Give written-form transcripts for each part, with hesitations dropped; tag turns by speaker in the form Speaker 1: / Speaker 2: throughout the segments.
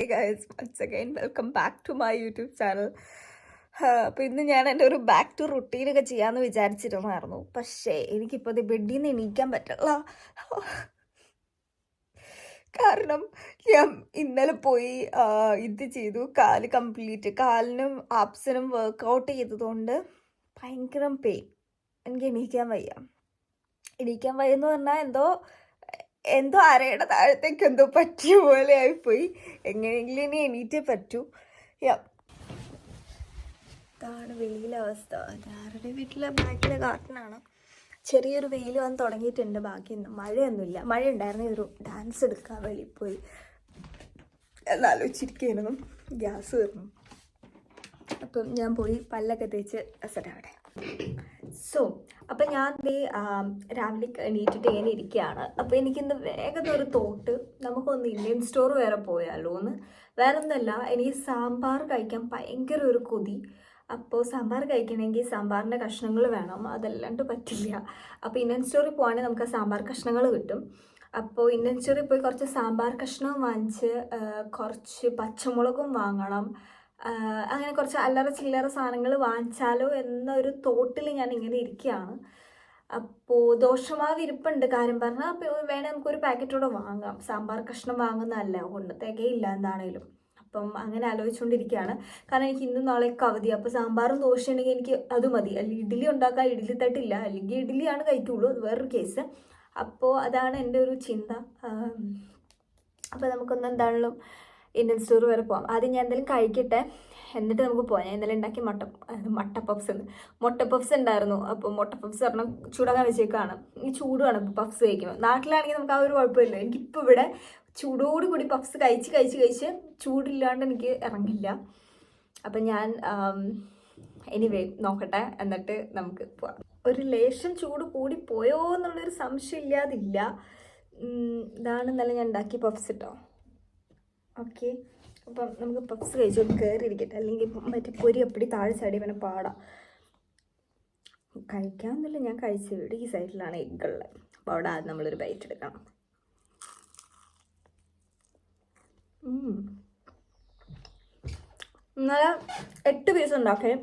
Speaker 1: Hey guys, once again welcome back to my YouTube channel. അപ്പോൾ ഇന്ന് ഞാൻ എൻ്റെ ഒരു ബാക്ക് ടു റുട്ടീനൊക്കെ ചെയ്യാമെന്ന് വിചാരിച്ചിരുന്നായിരുന്നു. പക്ഷേ എനിക്കിപ്പോൾ ഇത് ബെഡിൽ നിന്ന് എണീക്കാൻ പറ്റില്ല. കാരണം ഞാൻ ഇന്നലെ പോയി ഇത് ചെയ്തു, കാലിനും ആപ്സിനും വർക്കൗട്ട് ചെയ്തതുകൊണ്ട് ഭയങ്കര പെയിൻ. എനിക്ക് എണീക്കാൻ വയ്യെന്ന് പറഞ്ഞാൽ എന്തോ അരയുടെ താഴത്തേക്ക് എന്തോ പറ്റിയ പോലെ ആയിപ്പോയി. എങ്ങനെയെങ്കിലും ഇനി എണീറ്റേ പറ്റൂ. ഇതാണ് വെയിലെ അവസ്ഥ. ആരുടെ വീട്ടിലെ ബാക്കിലെ ഗാർഡനാണ്. ചെറിയൊരു വെയിൽ വന്ന് തുടങ്ങിയിട്ടുണ്ട്. ബാക്കി മഴയൊന്നുമില്ല. മഴ ഉണ്ടായിരുന്നു. ഒരു ഡാൻസ് എടുക്കാൻ വെളിയിൽ പോയി എന്നാലോചിച്ചിരിക്കുന്നു. ഗ്യാസ് തീർന്നു. അപ്പം ഞാൻ പോയി പല്ലൊക്കെ തേച്ച് അവിടെ. അപ്പം ഞാൻ രാവിലെ എണീറ്റിട്ട് ഇങ്ങനെ ഇരിക്കുകയാണ്. അപ്പോൾ എനിക്കിന്ന് വേഗം ഒരു തോട്ട്, നമുക്കൊന്ന് ഇന്ത്യൻ സ്റ്റോർ വരെ പോയാലോ എന്ന്. വേറെ ഒന്നല്ല, എനിക്ക് സാമ്പാർ കഴിക്കാൻ ഭയങ്കര ഒരു കൊതി. അപ്പോൾ സാമ്പാർ കഴിക്കണമെങ്കിൽ സാമ്പാറിൻ്റെ കഷ്ണങ്ങൾ വേണം, അതല്ലാണ്ട് പറ്റില്ല. അപ്പോൾ ഇന്ത്യൻ സ്റ്റോറിൽ പോവുകയാണെങ്കിൽ നമുക്ക് ആ സാമ്പാർ കഷ്ണങ്ങൾ കിട്ടും. അപ്പോൾ ഇന്ത്യൻ സ്റ്റോറിൽ പോയി കുറച്ച് സാമ്പാർ കഷ്ണവും വാങ്ങിച്ച് കുറച്ച് പച്ചമുളകും വാങ്ങണം. അങ്ങനെ കുറച്ച് അല്ലറ ചില്ലറ സാധനങ്ങൾ വാങ്ങിച്ചാലോ എന്നൊരു തോട്ടിൽ ഞാൻ ഇങ്ങനെ ഇരിക്കുകയാണ്. അപ്പോൾ ദോശമാവ് ഇരിപ്പുണ്ട് കാര്യം പറഞ്ഞാൽ. അപ്പോൾ വേണേൽ നമുക്കൊരു പാക്കറ്റോടെ വാങ്ങാം. സാമ്പാർ കഷ്ണം വാങ്ങുന്നതല്ല, കൊണ്ട് തികയില്ല എന്താണേലും. അപ്പം അങ്ങനെ ആലോചിച്ചുകൊണ്ടിരിക്കുകയാണ്. കാരണം എനിക്ക് ഇന്നും നാളെയൊക്കെ അവധി. അപ്പോൾ സാമ്പാറും ദോശ ഉണ്ടെങ്കിൽ എനിക്ക് അത് മതി. അല്ലെങ്കിൽ ഇഡ്ഡലി ഉണ്ടാക്കാൻ ഇഡ്ഡലി തട്ടില്ല, അല്ലെങ്കിൽ ഇഡ്ഡലിയാണ് കഴിക്കുള്ളൂ, അത് വേറൊരു കേസ്. അപ്പോൾ അതാണ് എൻ്റെ ഒരു ചിന്ത. അപ്പോൾ നമുക്കൊന്ന് എന്താണെങ്കിലും ഇന്ത്യൻ സ്റ്റോർ വരെ പോകാം. ആദ്യം ഞാൻ എന്തെങ്കിലും കഴിക്കട്ടെ, എന്നിട്ട് നമുക്ക് പോകാം. ഞാൻ ഇന്നലെ ഉണ്ടാക്കി മുട്ട പഫ്സ് ഉണ്ടായിരുന്നു. അപ്പോൾ മുട്ട പഫ്സ് പറഞ്ഞാൽ ചൂടാക്കാൻ വെച്ചേക്കാണ്. ഈ ചൂടുമാണ് ഇപ്പോൾ പഫ്സ് കഴിക്കുമ്പോൾ. നാട്ടിലാണെങ്കിൽ നമുക്ക് ആ ഒരു കുഴപ്പമില്ല. എനിക്കിപ്പോൾ ഇവിടെ ചൂടോടുകൂടി പഫ്സ് കഴിച്ച് ചൂടില്ലാണ്ട് എനിക്ക് ഇറങ്ങില്ല. അപ്പം ഞാൻ എനിവേ നോക്കട്ടെ, എന്നിട്ട് നമുക്ക് പോവാം. ഒരു ലേശം ചൂട് കൂടി പോയോ എന്നുള്ളൊരു സംശയം ഇല്ലാതില്ല. ഇതാണ് ഇന്നലെ ഞാൻ ഉണ്ടാക്കി പഫ്സ് കേട്ടോ. ഓക്കെ, അപ്പം നമുക്ക് പഫ്സ് കഴിച്ചോണ്ട് കയറിയിരിക്കട്ടെ, അല്ലെങ്കിൽ മറ്റേ പൊരി അപ്പടി താഴെ ചാടി പിന്നെ പാടാം. കഴിക്കാമെന്നില്ല, ഞാൻ കഴിച്ചു. ഇവിടെ ഈ സൈഡിലാണ് എഗ്ഗുള്ളത്. അപ്പോൾ അവിടെ ആദ്യം നമ്മളൊരു ബൈറ്റ് എടുക്കണം. ഇന്നലെ 8 പീസ് ഉണ്ടാക്കിയ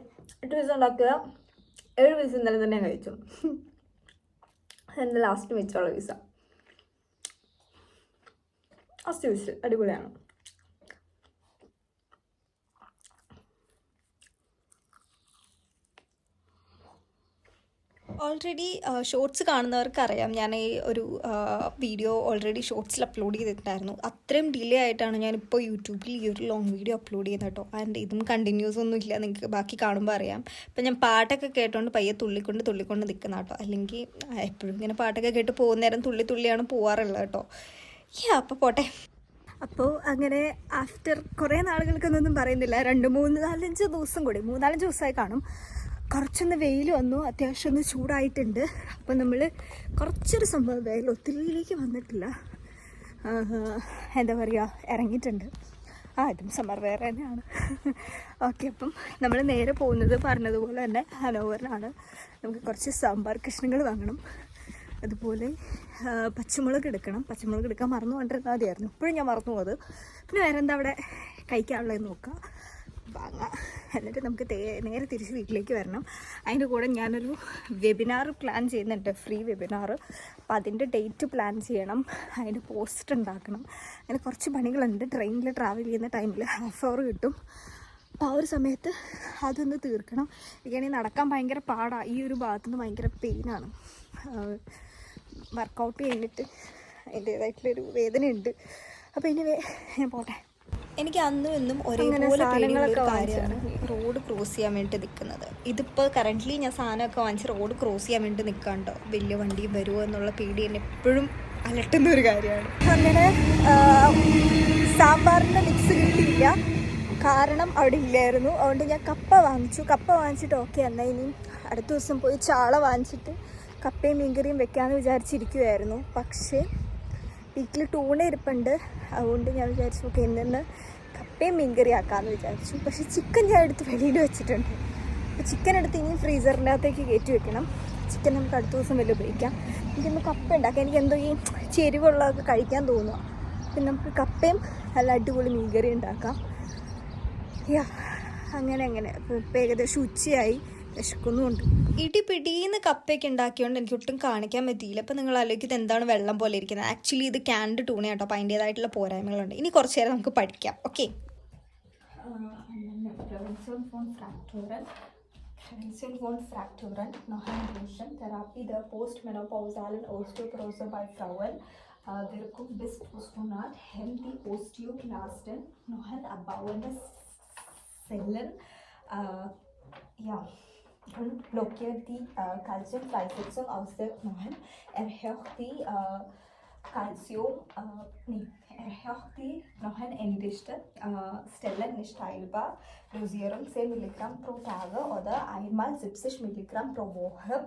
Speaker 1: 7 പീസ് ഇന്നലെ തന്നെ കഴിച്ചു. എൻ്റെ ലാസ്റ്റ് വെച്ചുള്ള പീസാണ്. ലാസ്റ്റ് പീസ് അടിപൊളിയാണ്. ഓൾറെഡി ഷോർട്സ് കാണുന്നവർക്ക് അറിയാം, ഞാൻ ഈ ഒരു വീഡിയോ ഓൾറെഡി ഷോർട്സിൽ അപ്ലോഡ് ചെയ്തിട്ടുണ്ടായിരുന്നു. അത്രയും ഡിലേ ആയിട്ടാണ് ഞാനിപ്പോൾ യൂട്യൂബിൽ ഈ ഒരു ലോങ് വീഡിയോ അപ്ലോഡ് ചെയ്യുന്നത് കേട്ടോ. ആൻഡ് ഇതും കണ്ടിന്യൂസ് ഒന്നും ഇല്ല, നിങ്ങൾക്ക് ബാക്കി കാണുമ്പോൾ അറിയാം. ഇപ്പം ഞാൻ പാട്ടൊക്കെ കേട്ടോണ്ട് പയ്യെ തുള്ളിക്കൊണ്ട് നിൽക്കുന്ന കേട്ടോ. അല്ലെങ്കിൽ എപ്പോഴും ഇങ്ങനെ പാട്ടൊക്കെ കേട്ട് പോകുന്ന നേരം തുള്ളിയാണ് പോവാറുള്ളത് കേട്ടോ. അപ്പോൾ പോട്ടെ. അപ്പോൾ അങ്ങനെ ആഫ്റ്റർ കുറേ നാളുകൾക്കൊന്നും പറയുന്നില്ല, 3-4 ദിവസം കൂടി 3-4 ദിവസമായി കാണും. കുറച്ചൊന്ന് വെയിൽ വന്നു, അത്യാവശ്യം ഒന്ന് ചൂടായിട്ടുണ്ട്. അപ്പം നമ്മൾ കുറച്ചൊരു സംഭവം, വെയിൽ ഒത്തിരിയിലേക്ക് വന്നിട്ടില്ല, എന്താ പറയുക, ഇറങ്ങിയിട്ടുണ്ട്. ഇതും സമ്മർ വെയർ തന്നെയാണ്. ഓക്കെ, അപ്പം നമ്മൾ നേരെ പോകുന്നത് പറഞ്ഞതുപോലെ തന്നെ ഹനോവറിനാണ്. നമുക്ക് കുറച്ച് സാമ്പാർ കഷ്ണങ്ങൾ വാങ്ങണം, അതുപോലെ പച്ചമുളക് എടുക്കാൻ മറന്നു കൊണ്ടിരുന്നാൽ മതിയായിരുന്നു. ഇപ്പോഴും ഞാൻ മറന്നു പോകുന്നത്. പിന്നെ വേറെ എന്താ അവിടെ കഴിക്കാനുള്ളതെന്ന് നോക്കാം, വാങ്ങാം. എന്നിട്ട് നമുക്ക് നേരെ തിരിച്ച് വീട്ടിലേക്ക് വരണം. അതിൻ്റെ കൂടെ ഞാനൊരു വെബിനാർ പ്ലാൻ ചെയ്യുന്നുണ്ട്, ഫ്രീ വെബിനാർ. അപ്പം അതിൻ്റെ ഡേറ്റ് പ്ലാൻ ചെയ്യണം, അതിൻ്റെ പോസ്റ്റർ ഉണ്ടാക്കണം. അങ്ങനെ കുറച്ച് പണികളുണ്ട്. ട്രെയിനിൽ ട്രാവൽ ചെയ്യുന്ന ടൈമിൽ ½ hour കിട്ടും. അപ്പോൾ ആ ഒരു സമയത്ത് അതൊന്ന് തീർക്കണം. എനിക്കാണെങ്കിൽ നടക്കാൻ ഭയങ്കര പാടാണ്. ഈ ഒരു ഭാഗത്തുനിന്ന് ഭയങ്കര പെയിനാണ്. വർക്കൗട്ട് കഴിഞ്ഞിട്ട് അതിൻ്റേതായിട്ടുള്ളൊരു വേദനയുണ്ട്. അപ്പോൾ ഇനി ഞാൻ പോട്ടെ. എനിക്ക് അന്നും ഇന്നും ഒരേപോലെ പേടിയുള്ളൊരു കാര്യമാണ് റോഡ് ക്രോസ് ചെയ്യാൻ വേണ്ടി നിൽക്കുന്നത്. ഇതിപ്പോൾ കറൻ്റ്ലി ഞാൻ സാധനമൊക്കെ വാങ്ങിച്ച് റോഡ് ക്രോസ് ചെയ്യാൻ വേണ്ടി നിൽക്കാണ്ടോ, വലിയ വണ്ടി വരുമോ എന്നുള്ള പേടി എന്നെ എപ്പോഴും അലട്ടുന്ന ഒരു കാര്യമാണ്. അങ്ങനെ സാമ്പാറിൻ്റെ മിക്സ് കിട്ടിയില്ല, കാരണം അവിടെ ഇല്ലായിരുന്നു. അതുകൊണ്ട് ഞാൻ കപ്പ വാങ്ങിച്ചിട്ട് ഓക്കെ എന്നാൽ ഇനി അടുത്ത ദിവസം പോയി ചാള വാങ്ങിച്ചിട്ട് കപ്പയും മീൻകറിയും വെക്കാമെന്ന് വിചാരിച്ചിരിക്കുമായിരുന്നു. പക്ഷേ വീട്ടിൽ ടൂണ ഇരിപ്പുണ്ട്, അതുകൊണ്ട് ഞാൻ വിചാരിച്ചു ഓക്കെ ഇന്ന് കപ്പയും മീൻകറി ആക്കാമെന്ന് വിചാരിച്ചു. പക്ഷേ ചിക്കൻ ഞാൻ എടുത്ത് വെളിയിൽ വെച്ചിട്ടുണ്ട്. അപ്പോൾ ചിക്കൻ എടുത്ത് ഇനി ഫ്രീസറിൻ്റെ അകത്തേക്ക് കയറ്റി വെക്കണം. ചിക്കൻ നമുക്ക് അടുത്ത ദിവസം വല്ല ഉപയോഗിക്കാം. എനിക്കൊന്ന് കപ്പ ഉണ്ടാക്കാം. എനിക്ക് എന്തോ ഈ ചെരിവുള്ളതൊക്കെ കഴിക്കാൻ തോന്നുക. പിന്നെ നമുക്ക് കപ്പയും നല്ല അടിപൊളി മീൻകറി ഉണ്ടാക്കാം. യാ അങ്ങനെ ഇപ്പോൾ ഏകദേശം ഉച്ചയായി, വിശക്കുന്നുമുണ്ട്. ഇടിപിടിന്ന് കപ്പയൊക്കെ ഉണ്ടാക്കിയോണ്ട് എനിക്ക് ഒട്ടും കാണിക്കാൻ പറ്റിയില്ല. അപ്പോൾ നിങ്ങൾ ആലോചിക്കുന്നത് എന്താണ് വെള്ളം പോലെ ഇരിക്കുന്നത്. ആക്ച്വലി ഇത് ക്യാൻഡ് ടൂണ കേട്ടോ, അപ്പോൾ അതിൻ്റേതായിട്ടുള്ള പോരായ്മകളുണ്ട്. ഇനി കുറച്ച് നേരം നമുക്ക് പഠിക്കാം. Okay. Prevention von Frakturen, Nachhaltigkeit, Therapie der postmenopausalen Osteoporose bei Frauen, Wirkung bis 200, hemmt die Osteoklasten, noch ein abbauende Zellen, und blockiert die Calciumfreisetzung aus der Knochen, erhöht die erhöht die Knochendichte, Stellen nicht teilbar, Dosierung 10 mg pro Tage oder einmal 70 mg pro Woche,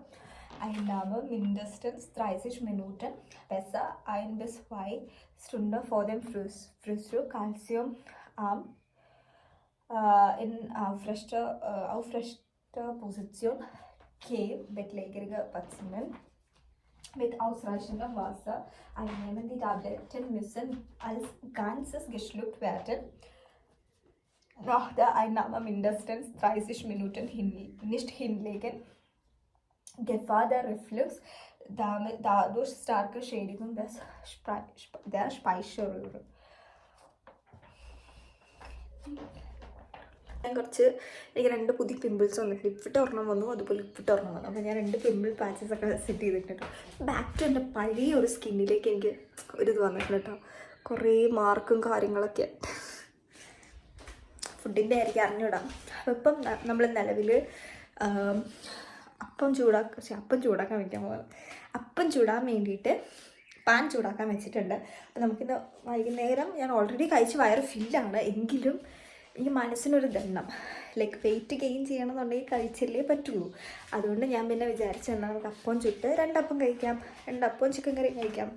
Speaker 1: Einnahme mindestens 30 Minuten, besser 1 bis 2 Stunden vor dem Frühstück, Calciumarm in aufrechter Position, bettlägerige Patienten mit ausreichendem Wasser einnehmen. Die Tabletten müssen als Ganzes geschluckt werden. Nach der Einnahme mindestens 30 Minuten nicht hinlegen. Gefahr der Reflux, dadurch starke Schädigung der Speiseröhre. എനിക്ക് 2 പുതിയ pimples വന്നിട്ടുണ്ട്. ഇപ്പിട്ട് ഒരെണ്ണം വന്നു, അതുപോലെ ഇപ്പിട്ട് ഒരെണ്ണം വന്നു. അപ്പോൾ ഞാൻ 2 പിമ്പിൾ പാച്ചസ് ഒക്കെ സെറ്റ് ചെയ്തിട്ടുണ്ട്. ബാക്ക് ടു എൻ്റെ പഴയ ഒരു സ്കിന്നിലേക്ക് എനിക്ക് ഒരിത് വന്നിട്ടുണ്ട് കേട്ടോ. കുറേ മാർക്കും കാര്യങ്ങളൊക്കെ ഫുഡിൻ്റെ ആയിരിക്കും അറിഞ്ഞിടാം. അപ്പോൾ ഇപ്പം നമ്മൾ നിലവിൽ അപ്പം ചൂടാക്കാൻ വയ്ക്കാൻ പോകുന്നത്. അപ്പം ചൂടാൻ വേണ്ടിയിട്ട് പാൻ ചൂടാക്കാൻ വെച്ചിട്ടുണ്ട്. അപ്പോൾ നമുക്കിന്ന് വൈകുന്നേരം ഞാൻ ഓൾറെഡി കഴിച്ച് വയറ് ഫില്ലാണ്. എങ്കിലും എനിക്ക് മനസ്സിനൊരു ദണ്ണം, ലൈക്ക് വെയിറ്റ് ഗെയിൻ ചെയ്യണമെന്നുണ്ടെങ്കിൽ കഴിച്ചല്ലേ പറ്റുള്ളൂ. അതുകൊണ്ട് ഞാൻ പിന്നെ വിചാരിച്ചെന്നാൽ നമുക്ക് അപ്പം ചുട്ട് 2 അപ്പം കഴിക്കാം, 2 അപ്പവും ചിക്കൻ കറിയും കഴിക്കാം.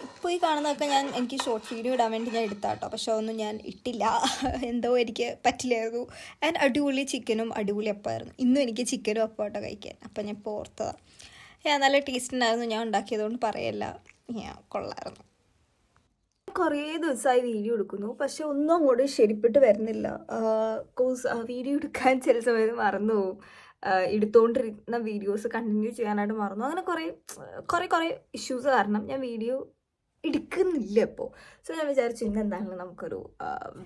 Speaker 1: ഇപ്പോൾ ഈ കാണുന്നതൊക്കെ എനിക്ക് ഷോർട്ട് വീഡിയോ ഇടാൻ വേണ്ടി ഞാൻ എടുത്താട്ടോ, പക്ഷെ അതൊന്നും ഞാൻ ഇട്ടില്ല. എന്തോ എനിക്ക് പറ്റില്ലായിരുന്നു. ആൻഡ് അടിപൊളി ചിക്കനും അടിപൊളി അപ്പമായിരുന്നു. ഇന്നും എനിക്ക് ചിക്കനും അപ്പമായിട്ടോ കഴിക്കാൻ. അപ്പം ഞാൻ ഇപ്പോൾ ഓർത്തതാണ്. നല്ല ടേസ്റ്റ് ഉണ്ടായിരുന്നു. ഞാൻ ഉണ്ടാക്കിയതുകൊണ്ട് പറയല്ല, ഞാൻ കൊള്ളായിരുന്നു. കുറേ ദിവസമായി വീഡിയോ എടുക്കുന്നു, പക്ഷെ ഒന്നും അങ്ങോട്ട് ശരിപ്പെട്ട് വരുന്നില്ല. കോഴ്സ് വീഡിയോ എടുക്കാൻ ചില സമയത്ത് മറന്നു പോകും. എടുത്തുകൊണ്ടിരുന്ന വീഡിയോസ് കണ്ടിന്യൂ ചെയ്യാനായിട്ട് മറന്നു. അങ്ങനെ കുറേ ഇഷ്യൂസ് കാരണം ഞാൻ വീഡിയോ എടുക്കുന്നില്ല ഇപ്പോൾ. സോ ഞാൻ വിചാരിച്ചു ഇന്ന് എന്താണെങ്കിലും നമുക്കൊരു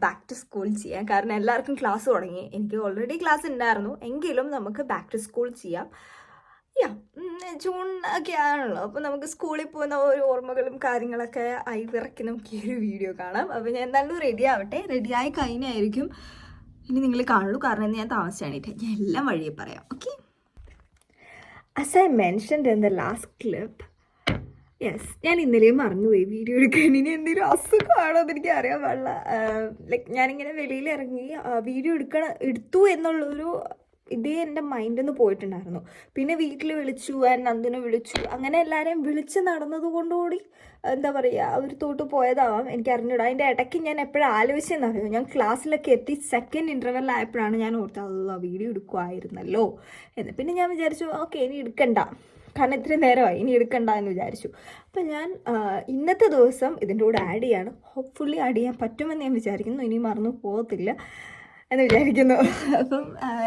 Speaker 1: ബാക്ക് ടു സ്കൂൾ ചെയ്യാം. കാരണം എല്ലാവർക്കും ക്ലാസ് തുടങ്ങി. എനിക്ക് ഓൾറെഡി ക്ലാസ് ഉണ്ടായിരുന്നു, എങ്കിലും നമുക്ക് ബാക്ക് ടു സ്കൂൾ ചെയ്യാം. ജൂൺ ഒക്കെ ആണല്ലോ, അപ്പോൾ നമുക്ക് സ്കൂളിൽ പോകുന്ന ഓരോ ഓർമ്മകളും കാര്യങ്ങളൊക്കെ വിറക്കി നമുക്ക് ഈ ഒരു വീഡിയോ കാണാം. അപ്പോൾ ഞാൻ എന്തായാലും റെഡി ആവട്ടെ. റെഡിയായി കഴിഞ്ഞായിരിക്കും ഇനി നിങ്ങൾ കാണുള്ളൂ. കാരണം ഇന്ന് ഞാൻ താമസിച്ചാണിട്ട് ഞാൻ എല്ലാം വഴിയെ പറയാം. Okay. As I mentioned in the last clip, ഞാൻ ഇന്നലെയും മറന്നുപോയി വീഡിയോ എടുക്കാൻ. ഇനി എന്തെങ്കിലും അസുഖമാണോ എന്ന് എനിക്ക് അറിയാൻ പാടില്ല. ലൈക്ക് ഞാനിങ്ങനെ വെളിയിൽ ഇറങ്ങി വീഡിയോ എടുത്തു എന്നുള്ളൊരു ഇതേ എൻ്റെ മൈൻഡിൽ നിന്ന് പോയിട്ടുണ്ടായിരുന്നു. പിന്നെ വീട്ടിൽ വിളിച്ചു, നന്ദിനെ വിളിച്ചു, അങ്ങനെ എല്ലാവരെയും വിളിച്ച് നടന്നതുകൊണ്ടുകൂടി എന്താ പറയുക ഒരു തോട്ട് പോയതാവാം, എനിക്ക് അറിഞ്ഞൂടാ. അതിൻ്റെ ഇടയ്ക്ക് ഞാൻ എപ്പോഴും ആലോചിച്ചെന്നറിയോ, ഞാൻ ക്ലാസ്സിലൊക്കെ എത്തി സെക്കൻഡ് ഇൻ്റർവെല്ലായപ്പോഴാണ് ഞാൻ ഓർത്തത് വീഡിയോ എടുക്കുമായിരുന്നല്ലോ എന്ന്. പിന്നെ ഞാൻ വിചാരിച്ചു ഓക്കെ ഇനി എടുക്കണ്ട, കാരണം ഇത്രയും നേരമായി, ഇനി എടുക്കണ്ട എന്ന് വിചാരിച്ചു. അപ്പം ഞാൻ ഇന്നത്തെ ദിവസം ഇതിൻ്റെ കൂടെ ആഡ് ചെയ്യാണ്. ഹോപ്പ്ഫുള്ളി ആഡ് ചെയ്യാൻ പറ്റുമെന്ന് ഞാൻ വിചാരിക്കുന്നു. ഇനി മറന്നു പോകത്തില്ല എന്ന് വിചാരിക്കുന്നു. അപ്പം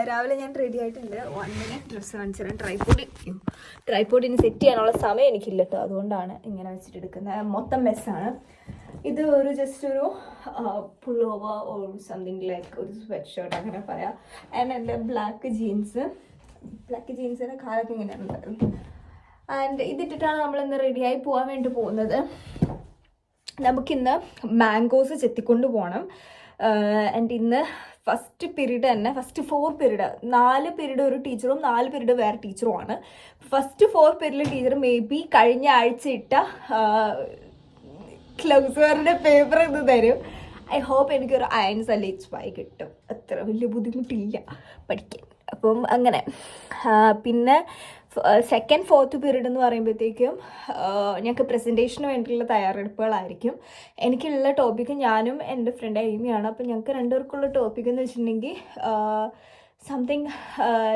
Speaker 1: രാവിലെ ഞാൻ റെഡി ആയിട്ടുണ്ട്. 1 മിനിറ്റ് ഡ്രസ്സ് കാണിച്ചു തരാം. ട്രൈപോഡിന് സെറ്റ് ചെയ്യാനുള്ള സമയം എനിക്കില്ല കേട്ടോ, അതുകൊണ്ടാണ് ഇങ്ങനെ വെച്ചിട്ട് എടുക്കുന്നത്. മൊത്തം മെസ്സാണ് ഇത്. ജസ്റ്റ് ഒരു പുള്ളോവർ ഓർ സംതിങ് ലൈക്ക് ഒരു സ്വെറ്റ് ഷർട്ട് അങ്ങനെ പറയാം. ആൻഡ് എൻ്റെ ബ്ലാക്ക് ജീൻസിൻ്റെ കാലൊക്കെ ഇങ്ങനെയാണ് ഉണ്ടായിരുന്നു. ആൻഡ് ഇതിട്ടിട്ടാണ് നമ്മളിന്ന് റെഡിയായി പോകാൻ വേണ്ടി പോകുന്നത്. നമുക്കിന്ന് മാംഗോസ് ചെത്തിക്കൊണ്ട് പോകണം. ആൻഡ് ഇന്ന് ഫസ്റ്റ് പീരീഡ് തന്നെ, ഫസ്റ്റ് 4 പീരീഡ്, 4 പീരീഡ് ഒരു ടീച്ചറും 4 പീരീഡ് വേറെ ടീച്ചറുമാണ്. ഫസ്റ്റ് 4 പീരീഡിലെ ടീച്ചർ മേ ബി കഴിഞ്ഞ ആഴ്ച ഇട്ട ക്ലൗസറിൻ്റെ പേപ്പർ ഇത് തരും. ഐ ഹോപ്പ് എനിക്കൊരു അയൻസ് അല്ലെ XY കിട്ടും. അത്ര വലിയ ബുദ്ധിമുട്ടില്ല പഠിക്കാൻ. അപ്പം അങ്ങനെ പിന്നെ സെക്കൻഡ് 4th പീരീഡ് എന്ന് പറയുമ്പോഴത്തേക്കും ഞങ്ങൾക്ക് പ്രസൻറ്റേഷന് വേണ്ടിയിട്ടുള്ള തയ്യാറെടുപ്പുകളായിരിക്കും. എനിക്കുള്ള ടോപ്പിക്ക് ഞാനും എൻ്റെ ഫ്രണ്ട് എയ്മിയാണ്. അപ്പം ഞങ്ങൾക്ക് 2 പേർക്കുള്ള ടോപ്പിക് എന്ന് വെച്ചിട്ടുണ്ടെങ്കിൽ സംതിങ്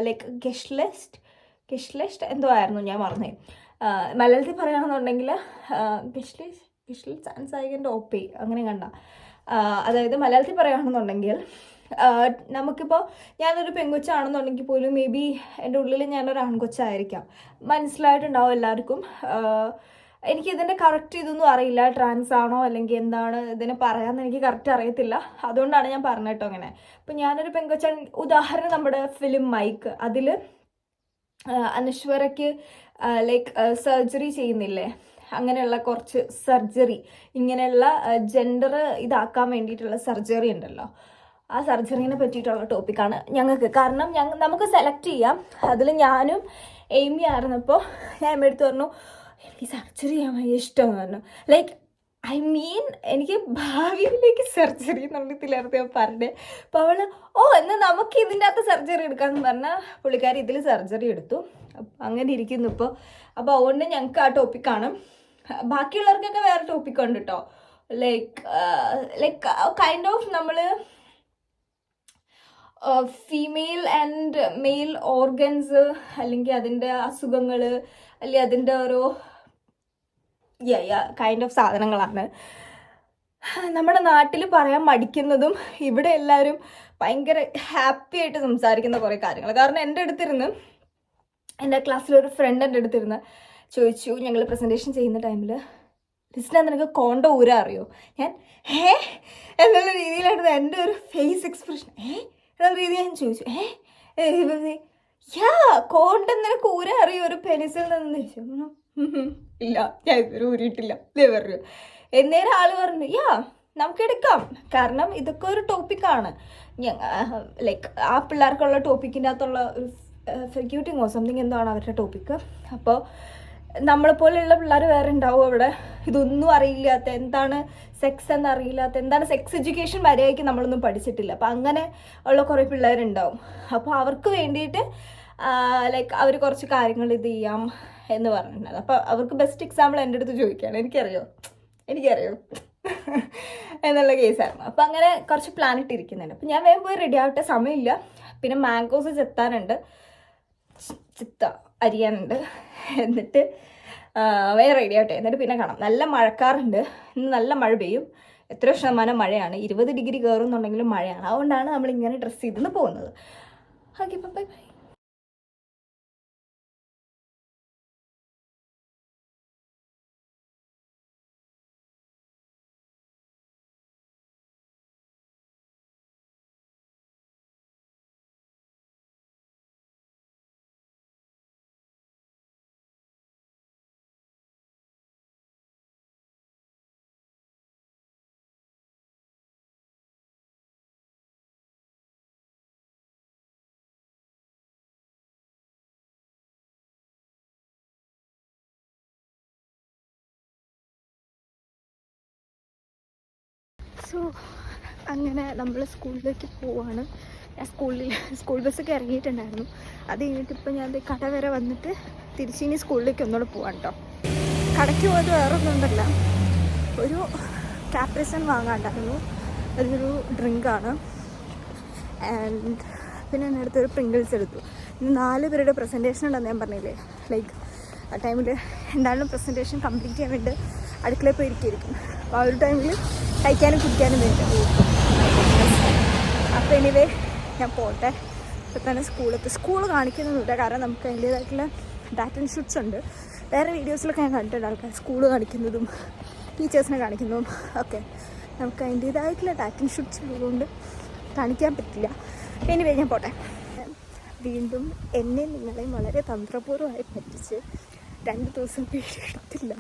Speaker 1: ലൈക്ക് ഗസ്റ്റ് ലിസ്റ്റ് എന്തോ ആയിരുന്നു, ഞാൻ മറന്നേ. മലയാളത്തിൽ പറയുകയാണെന്നുണ്ടെങ്കിൽ ഗസ്റ്റ് ലിസ്റ്റ് വിഷ്വൽ സംസാരിക്കേണ്ട OP അങ്ങനെ കണ്ട. അതായത് മലയാളത്തിൽ പറയുകയാണെന്നുണ്ടെങ്കിൽ നമുക്കിപ്പോൾ ഞാനൊരു പെൺകൊച്ചാണെന്നുണ്ടെങ്കിൽ പോലും മേ ബി എൻ്റെ ഉള്ളിൽ ഞാനൊരു ആൺകൊച്ചായിരിക്കാം. മനസ്സിലായിട്ടുണ്ടാവും എല്ലാവർക്കും. എനിക്കിതിൻ്റെ കറക്റ്റ് ഇതൊന്നും അറിയില്ല, ട്രാൻസ് ആണോ അല്ലെങ്കിൽ എന്താണ് ഇതിനെ പറയാമെന്ന് എനിക്ക് കറക്റ്റ് അറിയത്തില്ല. അതുകൊണ്ടാണ് ഞാൻ പറഞ്ഞിട്ടോ അങ്ങനെ. അപ്പം ഞാനൊരു പെൺകൊച്ചാണ്. ഉദാഹരണം നമ്മുടെ ഫിലിം മൈക്ക്, അതിൽ അനശ്വരയ്ക്ക് ലൈക്ക് സർജറി ചെയ്യുന്നില്ലേ, അങ്ങനെയുള്ള കുറച്ച് സർജറി, ഇങ്ങനെയുള്ള ജെൻഡർ ഇതാക്കാൻ വേണ്ടിയിട്ടുള്ള സർജറി ഉണ്ടല്ലോ, ആ സർജറിനെ പറ്റിയിട്ടുള്ള ടോപ്പിക്കാണ് ഞങ്ങൾക്ക്. കാരണം നമുക്ക് സെലക്ട് ചെയ്യാം. അതിൽ ഞാനും എയിമി ആയിരുന്നപ്പോൾ ഞാൻ എമ്മടുത്ത് പറഞ്ഞു എനിക്ക് സർജറി ചെയ്യാൻ ഭയങ്കര ഇഷ്ടമെന്ന് പറഞ്ഞു. ലൈക്ക് എനിക്ക് ഭാവിയിലേക്ക് സർജറി എന്നുള്ളതിലായിരുന്നു ഞാൻ പറഞ്ഞത്. അപ്പോൾ അവൾ എന്നാൽ നമുക്ക് ഇതിൻ്റെ അകത്ത് സർജറി എടുക്കാമെന്ന് പറഞ്ഞാൽ പുള്ളിക്കാരി ഇതിൽ സർജറി എടുത്തു. അങ്ങനെ ഇരിക്കുന്നു ഇപ്പോൾ. അപ്പോൾ അതുകൊണ്ട് ഞങ്ങൾക്ക് ആ ടോപ്പിക്കാണ്. ബാക്കിയുള്ളവർക്കൊക്കെ വേറെ ടോപ്പിക്കുണ്ട് കേട്ടോ. ലൈക്ക് കൈൻഡ് ഓഫ് നമ്മൾ ഫീമെയിൽ ആൻഡ് മെയിൽ ഓർഗൻസ്, അല്ലെങ്കിൽ അതിൻ്റെ അസുഖങ്ങൾ, അല്ലെങ്കിൽ അതിൻ്റെ ഓരോ കൈൻഡ് ഓഫ് സാധനങ്ങളാണ് നമ്മുടെ നാട്ടിൽ പറയാൻ മടിക്കുന്നതും ഇവിടെ എല്ലാവരും ഭയങ്കര ഹാപ്പി ആയിട്ട് സംസാരിക്കുന്ന കുറേ കാര്യങ്ങൾ. കാരണം എൻ്റെ ക്ലാസ്സിലൊരു ഫ്രണ്ട് എൻ്റെ അടുത്തിരുന്ന് ചോദിച്ചു, ഞങ്ങൾ പ്രസൻറ്റേഷൻ ചെയ്യുന്ന ടൈമിൽ, ലിസ്ന നിനക്ക് കോണ്ട ഊരാ അറിയോ? ഞാൻ എന്നുള്ള രീതിയിലായിരുന്നു എൻ്റെ ഒരു ഫേസ് എക്സ്പ്രഷൻ. എന്നുള്ള രീതി ഞാൻ ചോദിച്ചു, കോണ്ട നിനക്ക് ഊരാ അറിയോ ഒരു പെനിസിൽ നിന്ന് ചോദിച്ചു. ഇല്ല, ഞാൻ ഇതുവരെ ഊരിയിട്ടില്ല ഇതേ പറഞ്ഞു. എന്നേരം ആൾ പറഞ്ഞു നമുക്ക് എടുക്കാം, കാരണം ഇതൊക്കെ ഒരു ടോപ്പിക്കാണ്. ലൈക്ക് ആ പിള്ളേർക്കുള്ള ടോപ്പിക്കിൻ്റെ അകത്തുള്ള ഒരു ഫെക്യൂട്ടിങ്ങോ സംതിങ് എന്താണ് അവരുടെ ടോപ്പിക്ക്. അപ്പോൾ നമ്മളെപ്പോലെയുള്ള പിള്ളേർ വേറെ ഉണ്ടാവും അവിടെ, ഇതൊന്നും അറിയില്ലാത്ത, എന്താണ് സെക്സ് എന്നറിയില്ലാത്ത, എന്താണ് സെക്സ് എഡ്യൂക്കേഷൻ മര്യാദയ്ക്ക് നമ്മളൊന്നും പഠിച്ചിട്ടില്ല. അപ്പോൾ അങ്ങനെ ഉള്ള കുറേ പിള്ളേരുണ്ടാവും. അപ്പോൾ അവർക്ക് വേണ്ടിയിട്ട് ലൈക്ക് അവർ കുറച്ച് കാര്യങ്ങൾ ഇത് ചെയ്യാം എന്ന് പറഞ്ഞിട്ടുണ്ടായിരുന്നു. അപ്പോൾ അവർക്ക് ബെസ്റ്റ് എക്സാമ്പിൾ എൻ്റെ അടുത്ത് ചോദിക്കുകയാണ്, എനിക്കറിയോ എന്നുള്ള കേസായിരുന്നു. അപ്പോൾ അങ്ങനെ കുറച്ച് പ്ലാൻ ഇട്ടിരിക്കുന്നുണ്ട്. അപ്പോൾ ഞാൻ വേഗം പോയി റെഡി ആവട്ടെ, സമയമില്ല. പിന്നെ മാംഗോസ് അരിയാനുണ്ട്. എന്നിട്ട് വേറെ റെഡി ആവട്ടെ, എന്നിട്ട് പിന്നെ കാണാം. നല്ല മഴക്കാറുണ്ട്, ഇന്ന് നല്ല മഴ പെയ്യും. എത്രയോ ശതമാനം മഴയാണ്, 20 ഡിഗ്രി കയറുന്നുണ്ടെങ്കിലും മഴയാണ്. അതുകൊണ്ടാണ് നമ്മളിങ്ങനെ ഡ്രസ്സ് ചെയ്തെന്ന് പോകുന്നത്. Okay, bye bye. സോ അങ്ങനെ നമ്മൾ സ്കൂളിലേക്ക് പോവാണ്. ഞാൻ സ്കൂൾ ബസ്സൊക്കെ ഇറങ്ങിയിട്ടുണ്ടായിരുന്നു. അത് കഴിഞ്ഞിട്ട് ഇപ്പോൾ ഞാൻ കട വരെ വന്നിട്ട് തിരിച്ചിനി സ്കൂളിലേക്ക് ഒന്നുകൂടെ പോവാൻ കേട്ടോ. കടയ്ക്ക് പോയത് വേറൊന്നും ഉണ്ടല്ല, ഒരു കാപ്രിസൺ വാങ്ങാണ്ടായിരുന്നു. അതൊരു ഡ്രിങ്കാണ്. ആൻഡ് പിന്നെ എൻ്റെ അടുത്തൊരു പ്രിങ്കിൾസ് എടുത്തു. ഇന്ന് 4 പേരുടെ പ്രസൻറ്റേഷൻ ഉണ്ടെന്ന് ഞാൻ പറഞ്ഞില്ലേ. ലൈക്ക് ആ ടൈമിൽ എന്തായാലും പ്രസൻറ്റേഷൻ കംപ്ലീറ്റ് ചെയ്യാൻ വേണ്ടി അടുക്കളയിൽ പോയിരിക്കും. അപ്പോൾ ആ ഒരു ടൈമിൽ കഴിക്കാനും കുടിക്കാനും വേണ്ടി. അപ്പോൾ എനിവേ ഞാൻ പോട്ടെ. ഇപ്പോൾ തന്നെ സ്കൂൾ കാണിക്കുന്നൊന്നുമില്ല, കാരണം നമുക്ക് അതിൻ്റേതായിട്ടുള്ള ഡാറ്റ ഷൂട്ട്സ് ഉണ്ട്. വേറെ വീഡിയോസിലൊക്കെ ഞാൻ കണ്ടിട്ടുണ്ട് ആൾക്കാർ സ്കൂൾ കാണിക്കുന്നതും ടീച്ചേഴ്സിനെ കാണിക്കുന്നതും ഒക്കെ. നമുക്ക് അതിൻ്റേതായിട്ടുള്ള ഡാറ്റ ഷൂട്ട്സ് ഉള്ളതുകൊണ്ട് കാണിക്കാൻ പറ്റില്ല. എനിവേ ഞാൻ പോട്ടെ. വീണ്ടും എന്നെ നിങ്ങളെയും വളരെ തന്ത്രപൂർവ്വമായി പറ്റിച്ച് 2 ദിവസം വീഡിയോ എടുത്തില്ല,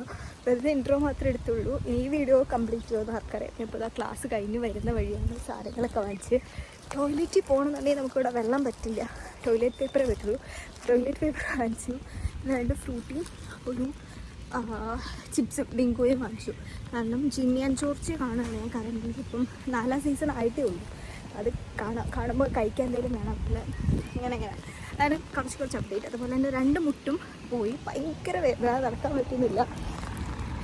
Speaker 1: വെറുതെ ഇൻട്രോ മാത്രമേ എടുത്തുള്ളൂ. ഈ വീഡിയോ കംപ്ലീറ്റ് ചെയ്യുമെന്ന് ആർക്കറിയാം. ഇപ്പോൾ ആ ക്ലാസ് കഴിഞ്ഞ് വരുന്ന വഴിയാണ് സാധനങ്ങളൊക്കെ വാങ്ങിച്ച് ടോയ്ലറ്റിൽ പോകണമെന്നുണ്ടെങ്കിൽ നമുക്കിവിടെ വെള്ളം പറ്റില്ല, ടോയ്ലറ്റ് പേപ്പറേ പറ്റുള്ളൂ. ടോയ്ലറ്റ് പേപ്പർ വാങ്ങിച്ചു, 2 ഫ്രൂട്ടിയും ഒരു ചിപ്സും ബിങ്കോയും വാങ്ങിച്ചു. കാരണം ജിമ്മി ആൻഡ് ജോർജ് കാണുകയാണ് ഞാൻ. കാരണം ഇപ്പം 4ാം സീസൺ ആയിട്ടേ ഉള്ളൂ. അത് കാണുമ്പോൾ കഴിക്കാൻ എന്തെങ്കിലും വേണം. ഇങ്ങനെ അതാണ് കുറച്ച് അപ്ഡേറ്റ്. അതുപോലെ തന്നെ 2 മുട്ടും പോയി, ഭയങ്കര വേദന, നടക്കാൻ പറ്റുന്നില്ല.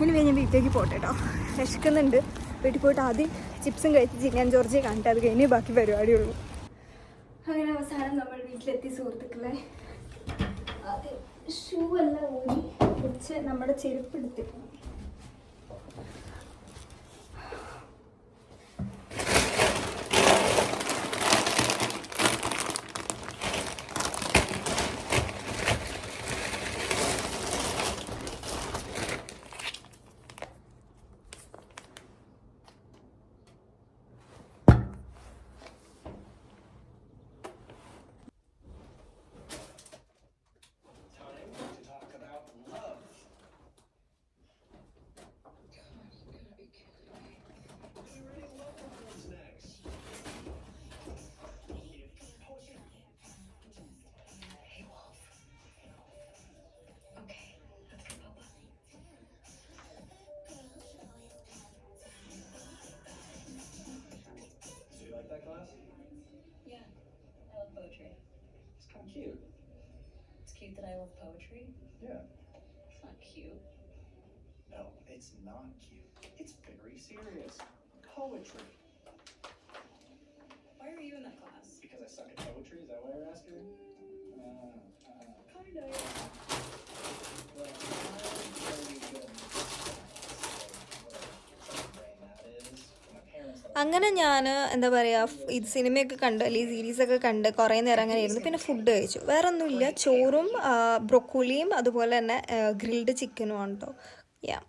Speaker 1: ഇനി ഞാൻ വീട്ടിലേക്ക് പോട്ടെ കേട്ടോ. വിശക്കുന്നുണ്ട്. വീട്ടിൽ പോയിട്ട് ആദ്യം ചിപ്സും കഴിച്ച് ജിമ്മി ആൻഡ് ജോർജിയെ കാണിട്ട് അത് കഴിഞ്ഞ് ബാക്കി പരിപാടിയുള്ളൂ. അങ്ങനെ അവസാനം നമ്മൾ വീട്ടിലെത്തി സുഹൃത്തുക്കളെ. ഷൂ എല്ലാം ഊരി കുറച്ച് നമ്മുടെ ചെരുപ്പ് എടുത്തിട്ട്
Speaker 2: that class?
Speaker 3: Yeah, I love poetry.
Speaker 2: It's kind of cute.
Speaker 3: It's cute that I love poetry.
Speaker 2: Yeah.
Speaker 3: It's not cute.
Speaker 2: No, it's not cute. It's very serious. Poetry.
Speaker 3: Why are you in that class?
Speaker 2: Because I suck at poetry? Is that why you're asking?
Speaker 3: Kinda.
Speaker 2: Well, I'm very good at whatever brain that is. My parents don't.
Speaker 1: അങ്ങനെ ഞാൻ എന്താ പറയുക ഇത് സിനിമയൊക്കെ കണ്ട് അല്ലെങ്കിൽ സീരീസൊക്കെ കണ്ട് കുറേ നേരം അങ്ങനെ ഇരുന്നു. പിന്നെ ഫുഡ് കഴിച്ചു. വേറെ ഒന്നുമില്ല, ചോറും ബ്രൊക്കോളിയും അതുപോലെ തന്നെ ഗ്രിൽഡ് ചിക്കനും ആണ് കേട്ടോ. യാ